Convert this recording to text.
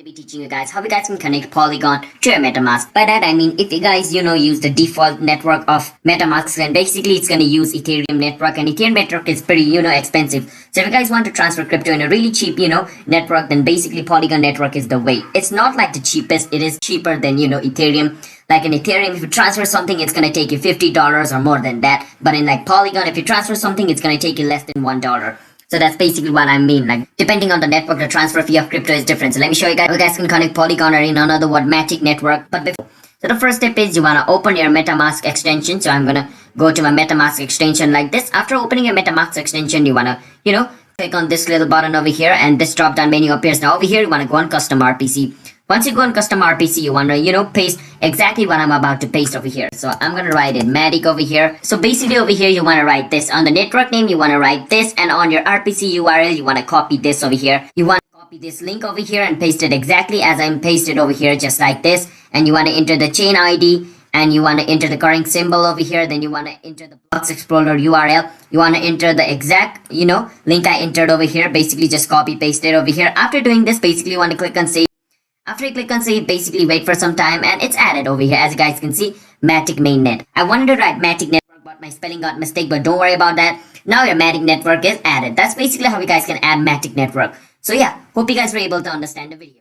to be teaching you guys how you guys can connect Polygon to your MetaMask. By that I mean if you guys use the default network of MetaMask, then basically it's gonna use Ethereum network, and Ethereum network is pretty expensive. So if you guys want to transfer crypto in a really cheap network, then basically Polygon network is the way. It's not like the cheapest, it is cheaper than Ethereum. Like in Ethereum, if you transfer something, it's gonna take you $50 or more than that. But in like Polygon, if you transfer something, it's gonna take you less than $1. So that's basically what I mean. Like depending on the network, the transfer fee of crypto is different. So let me show you guys how you guys can connect Polygon or in another word, matic network. But before, so the first step is you wanna open your MetaMask extension. So I'm gonna go to my MetaMask extension like this. After opening your MetaMask extension, you wanna click on this little button over here, and this drop down menu appears. Now over here, you wanna go on custom RPC. Once you go on custom RPC, you want to, paste exactly what I'm about to paste over here. So I'm going to write it matic over here. So basically over here, you want to write this. On the network name, you want to write this. And on your RPC URL, you want to copy this over here. You want to copy this link over here and paste it exactly as I'm pasted over here, just like this. And you want to enter the chain ID. And you want to enter the current symbol over here. Then you want to enter the Blocks Explorer URL. You want to enter the exact, link I entered over here. Basically, just copy paste it over here. After doing this, basically, you want to click on save. After you click on save, basically wait for some time, and it's added over here. As you guys can see, matic mainnet. I wanted to write matic network, but my spelling got mistake, but don't worry about that. Now your matic network is added. That's basically how you guys can add matic network. So yeah, hope you guys were able to understand the video.